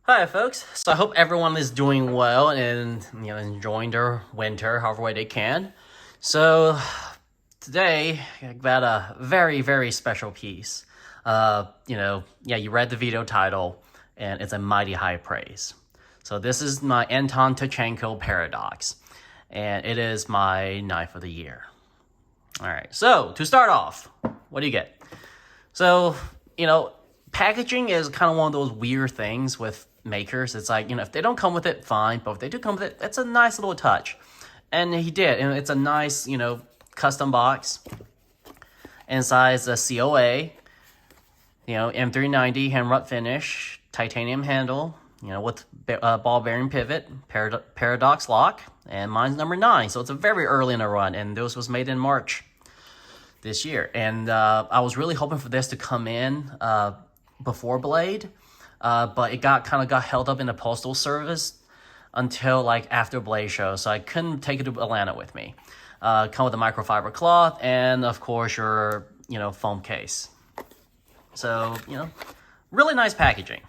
Hi, folks. So I hope everyone is doing well and enjoying their winter however way they can. So today I got a very special piece. You read the video title, and it's a mighty high praise. So this is my Anton Tkachenko Paradox, and it is my knife of the year. All right. So to start off, what do you get? So packaging is kind of one of those weird things with makers. It's like, if they don't come with it, fine. But if they do come with it, it's a nice little touch. And he did. And it's a nice, custom box. Inside is a COA, M390 hammerut finish, titanium handle, with ball bearing pivot, Paradox lock. And mine's number 9. So it's a very early in the run. And this was made in March this year. And I was really hoping for this to come in before Blade, but it got held up in the postal service until like after Blade show, so I couldn't take it to Atlanta with me. Come with a microfiber cloth and of course your foam case. So really nice packaging.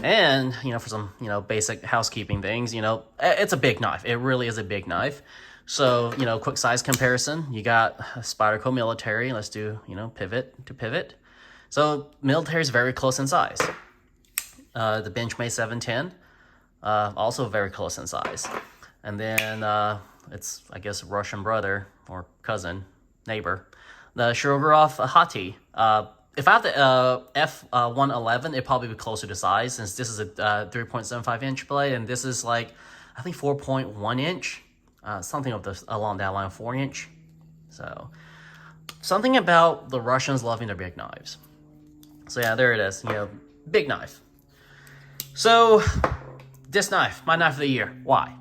And for some basic housekeeping things, it's a big knife. It really is a big knife. So quick size comparison. You got Spyderco military. Let's do pivot to pivot. So military is very close in size. The Benchmade 710, also very close in size. And then it's, I guess, Russian brother or cousin, neighbor. The Shirogorov Hati. If I have the F111, it'd probably be closer to size since this is a 3.75 inch blade and this is like, I think 4.1 inch. Something along that line, 4 inch. So something about the Russians loving their big knives. So yeah, there it is, big knife. So this knife, my knife of the year, why?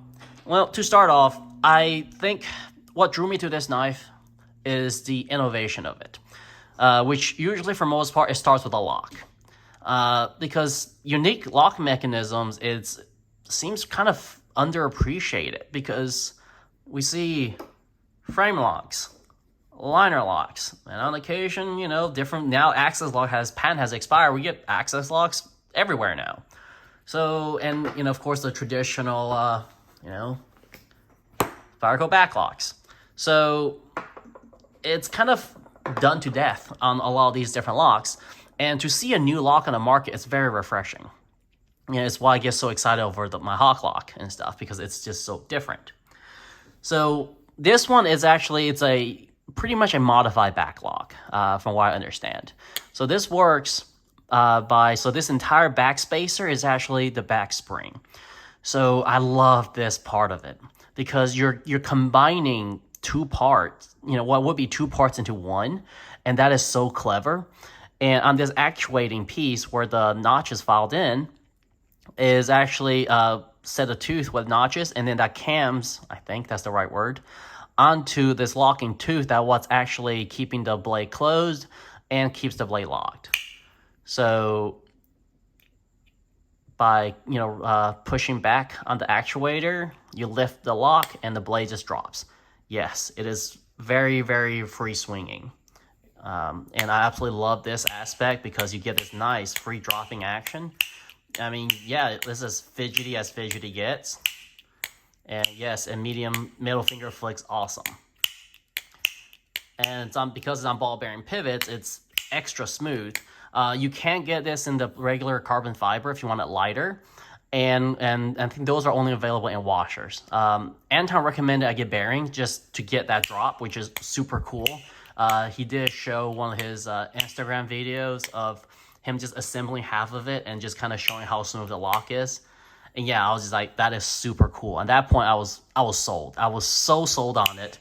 Well, to start off, I think what drew me to this knife is the innovation of it, which usually for most part, it starts with a lock. Because unique lock mechanisms, it seems kind of underappreciated because we see frame locks, liner locks, and on occasion, different, now access lock patent has expired. We get access locks everywhere now. So, and, of course, the traditional, Spyderco back locks. So it's kind of done to death on a lot of these different locks. And to see a new lock on the market, it's very refreshing. It's why I get so excited over my Hawk lock and stuff, because it's just so different. So this one is actually, it's pretty much a modified back lock, from what I understand. So this works so this entire back spacer is actually the back spring. So I love this part of it because you're combining two parts, what would be two parts into one, and that is so clever. And on this actuating piece where the notch is filed in is actually a set of tooth with notches, and then that cams, I think that's the right word, onto this locking tooth that what's actually keeping the blade closed and keeps the blade locked. So by pushing back on the actuator, you lift the lock and the blade just drops. Yes, it is very free swinging. And I absolutely love this aspect because you get this nice free dropping action. I mean, yeah, this is fidgety as fidgety gets. And yes, a medium middle finger flicks awesome. And because it's on ball bearing pivots, it's extra smooth. You can't get this in the regular carbon fiber if you want it lighter. And I think those are only available in washers. Anton recommended I get bearing just to get that drop, which is super cool. He did show one of his Instagram videos of him just assembling half of it and just kind of showing how smooth the lock is. And yeah, I was just like, that is super cool. At that point, I was sold. I was so sold on it.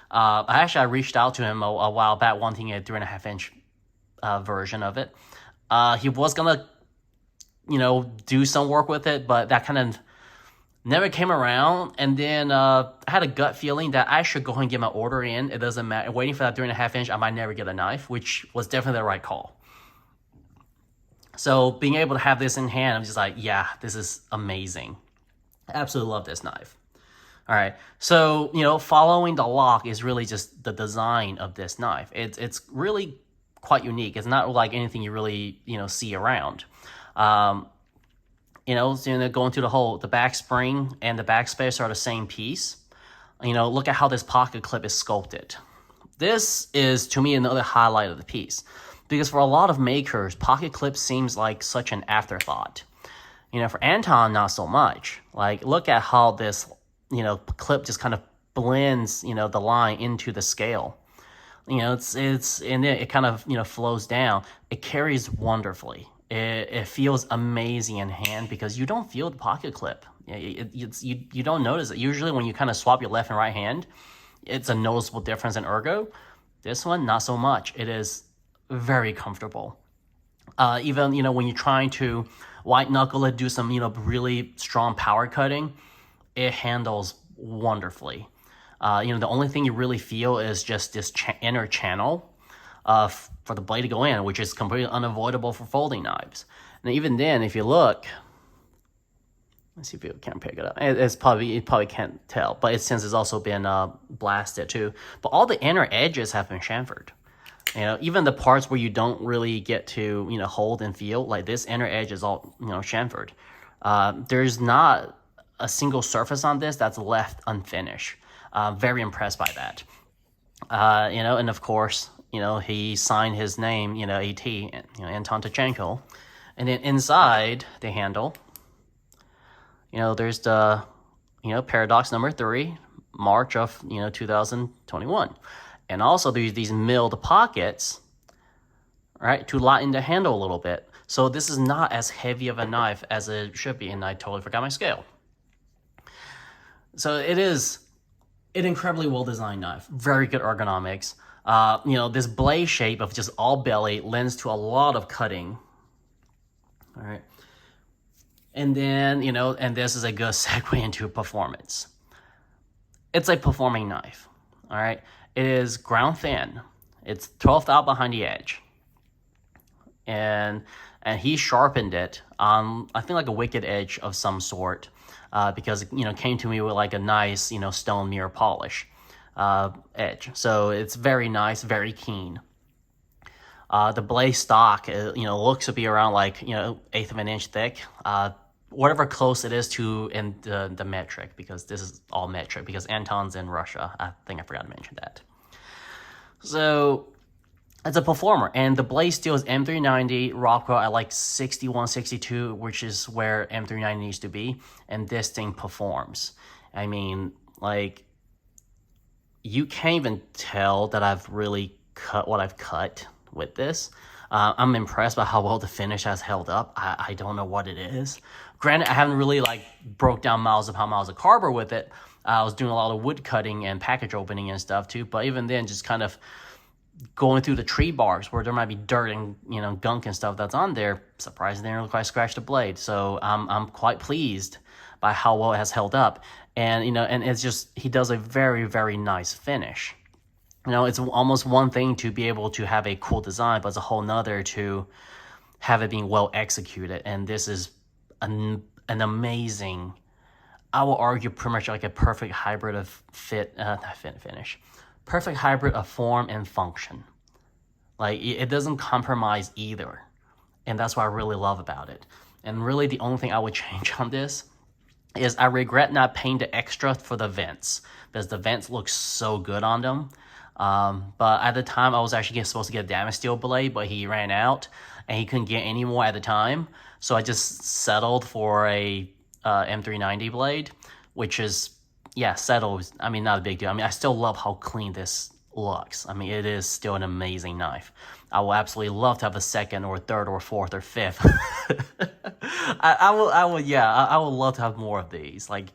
I reached out to him a while back wanting a 3.5 inch version of it. He was gonna, do some work with it, but that kind of never came around. And then I had a gut feeling that I should go ahead and get my order in. It doesn't matter. Waiting for that 3.5 inch, I might never get a knife, which was definitely the right call. So being able to have this in hand, I'm just like, yeah, this is amazing. I absolutely love this knife. All right, so, following the lock is really just the design of this knife. It's really quite unique. It's not like anything you really, see around. going through the back spring and the backspacer are the same piece. Look at how this pocket clip is sculpted. This is, to me, another highlight of the piece. Because for a lot of makers, pocket clip seems like such an afterthought. For Anton, not so much. Like, look at how this, clip just kind of blends, the line into the scale. And it kind of, flows down. It carries wonderfully. It feels amazing in hand because you don't feel the pocket clip. You don't notice it. Usually when you kind of swap your left and right hand, it's a noticeable difference in ergo. This one, not so much. It is very comfortable. Even, when you're trying to white knuckle it, do some, really strong power cutting, it handles wonderfully. The only thing you really feel is just this inner channel for the blade to go in, which is completely unavoidable for folding knives. And even then, if you look, let's see if you can pick it up. You probably can't tell, but since it's also been blasted too. But all the inner edges have been chamfered. Even the parts where you don't really get to hold and feel, like this inner edge is all chamfered. There's not a single surface on this that's left unfinished. Very impressed by that. And of course, he signed his name, AT, Anton Tkachenko. And then inside the handle, there's the, Paradox number 3, March of, 2021. And also there's these milled pockets, right, to lighten the handle a little bit. So this is not as heavy of a knife as it should be, and I totally forgot my scale. So it is an incredibly well-designed knife, very good ergonomics. This blade shape of just all belly lends to a lot of cutting. All right. And then, and this is a good segue into performance. It's a performing knife, all right? It is ground thin. It's 12th out behind the edge. And he sharpened it on, I think, like a wicked edge of some sort, because it came to me with like a nice, stone mirror polish edge. So it's very nice, very keen. The blade stock, looks to be around like, 1/8 of an inch thick. Whatever close it is to in the metric, because this is all metric, because Anton's in Russia. I think I forgot to mention that. So it's a performer, and the blade steel is M390 Rockwell at like 61, 62, which is where M390 needs to be, and this thing performs. I mean, like, you can't even tell that I've really cut what I've cut with this. I'm impressed by how well the finish has held up. I don't know what it is. Granted, I haven't really broke down miles upon miles of carbon with it. I was doing a lot of wood cutting and package opening and stuff too. But even then, just kind of going through the tree bars where there might be dirt and gunk and stuff that's on there, surprisingly, they didn't quite scratch the blade. So I'm quite pleased by how well it has held up. And and it's just, he does a very, very nice finish. It's almost one thing to be able to have a cool design, but it's a whole nother to have it being well executed. And this is an amazing, I will argue, pretty much like a perfect hybrid of finish. Perfect hybrid of form and function. Like, it doesn't compromise either. And that's what I really love about it. And really the only thing I would change on this is I regret not paying the extra for the vents, because the vents look so good on them. But at the time, I was actually supposed to get a damage steel blade, but he ran out and he couldn't get any more at the time. So I just settled for a M390 blade, which is, settled. I mean, not a big deal. I mean, I still love how clean this looks. I mean, it is still an amazing knife. I will absolutely love to have a second or third or fourth or fifth. I would love to have more of these. Like,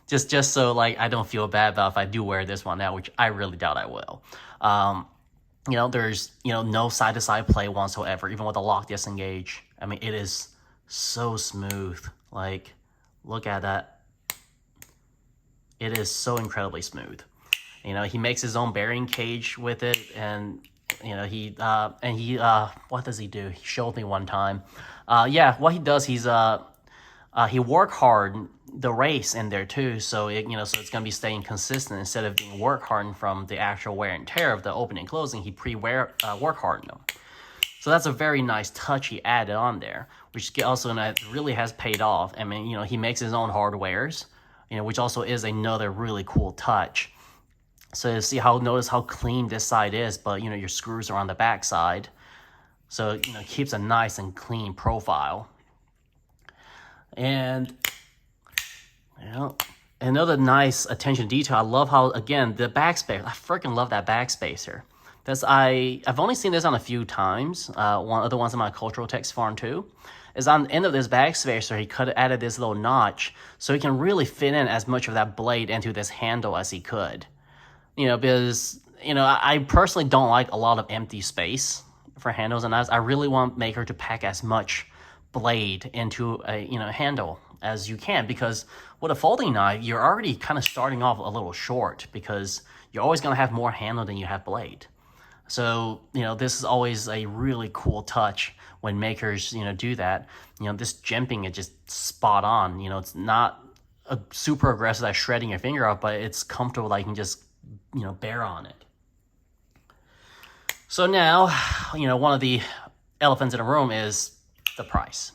just so I don't feel bad about if I do wear this one out, which I really doubt I will. There's no side to side play whatsoever, even with a lock disengage. I mean, it is so smooth. Like, look at that. It is so incredibly smooth. He makes his own bearing cage with it, and what does he do? He showed me one time. What he does, he work hard the race in there too, so so it's gonna be staying consistent instead of being work hardened from the actual wear and tear of the opening and closing. He work hardened them. So that's a very nice touch he added on there, which also really has paid off. I mean, he makes his own hardwares, which also is another really cool touch. So notice how clean this side is, but your screws are on the back side. So it keeps a nice and clean profile. And another nice attention to detail. I love how, again, the backspacer. I freaking love that backspacer. I've only seen this on a few times. One of the ones in my cultural text farm too, is on the end of this backspacer, he added this little notch so he can really fit in as much of that blade into this handle as he could. Because I personally don't like a lot of empty space for handles and knives. I really want Maker to pack as much blade into a handle as you can, because with a folding knife, you're already kind of starting off a little short because you're always going to have more handle than you have blade. So, this is always a really cool touch when makers, do that. This jimping is just spot on. It's not a super aggressive at shredding your finger off, but it's comfortable that you can just, bear on it. So now, one of the elephants in the room is the price.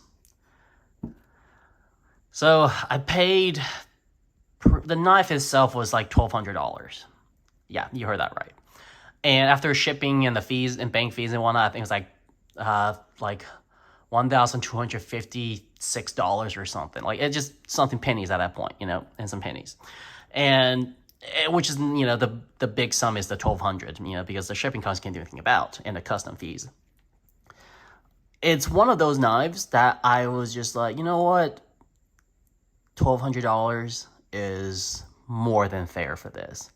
So I paid, the knife itself was like $1,200. Yeah, you heard that right. And after shipping and the fees and bank fees and whatnot, I think it was like $1,256 or something. Like, it just something pennies at that point, and some pennies. And which is, the big sum is the $1,200, because the shipping costs can't do anything about, and the custom fees. It's one of those knives that I was just like, you know what? $1,200 is more than fair for this,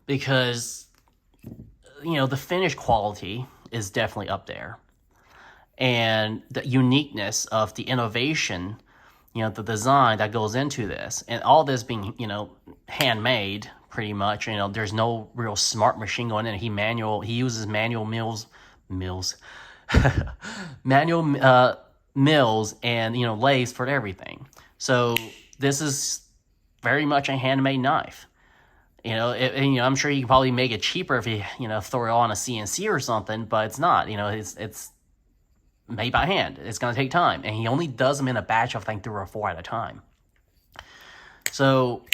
because the finish quality is definitely up there, and the uniqueness of the innovation, the design that goes into this, and all this being handmade pretty much. There's no real smart machine going in. He uses manual mills and lathes for everything. So this is very much a handmade knife. I'm sure you could probably make it cheaper if you, throw it on a CNC or something, but it's not. It's made by hand. It's going to take time, and he only does them in a batch of, I think, 3 or 4 at a time. So,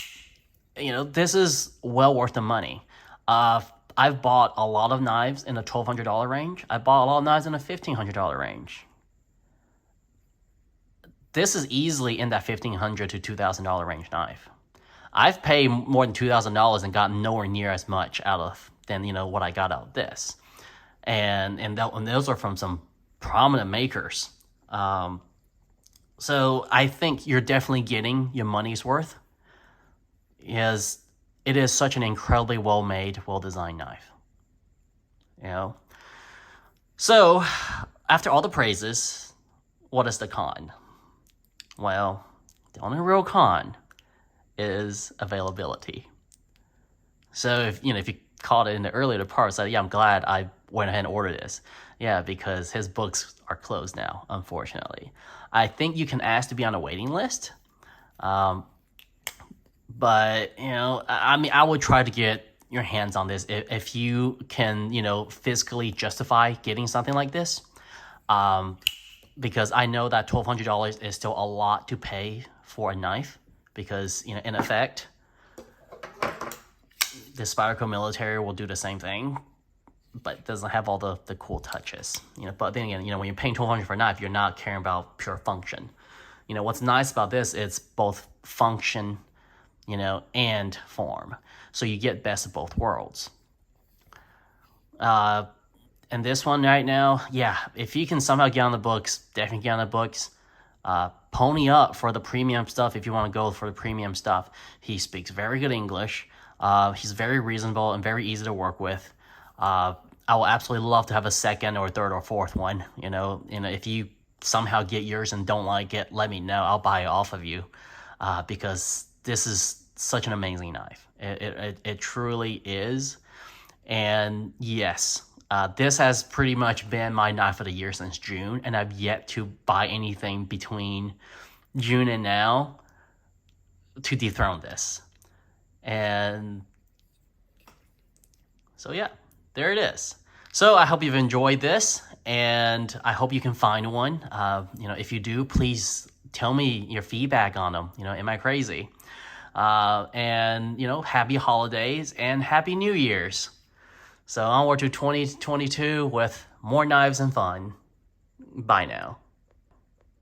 this is well worth the money. I've bought a lot of knives in the $1,200 range. I bought a lot of knives in the $1,500 range. This is easily in that $1,500 to $2,000 range knife. I've paid more than $2,000 and gotten nowhere near as much than what I got out of this, and those are from some prominent makers. So I think you're definitely getting your money's worth, because it is such an incredibly well-made, well-designed knife. So after all the praises, what is the con? Well, the only real con is availability. So if you caught it in the earlier parts, yeah, I'm glad I went ahead and ordered this. Yeah, because his books are closed now, unfortunately. I think you can ask to be on a waiting list. But I would try to get your hands on this if you can, fiscally justify getting something like this. Because I know that $1,200 is still a lot to pay for a knife. Because, in effect, the Spyderco Military will do the same thing, but it doesn't have all the cool touches. But then again, when you're paying $1,200 for a knife, you're not caring about pure function. What's nice about this, it's both function, and form. So you get best of both worlds. And this one right now, yeah, if you can somehow get on the books, definitely get on the books. Pony up for the premium stuff if you want to go for the premium stuff. He speaks very good English. He's very reasonable and very easy to work with. I will absolutely love to have a second or third or fourth one. If you somehow get yours and don't like it, let me know. I'll buy it off of you, because this is such an amazing knife. It truly is. And yes, this has pretty much been my knife of the year since June, and I've yet to buy anything between June and now to dethrone this. And so yeah, there it is. So I hope you've enjoyed this, and I hope you can find one. If you do, please tell me your feedback on them. Am I crazy? And happy holidays and happy New Year's. So onward to 2022 with more knives and fun. Bye now.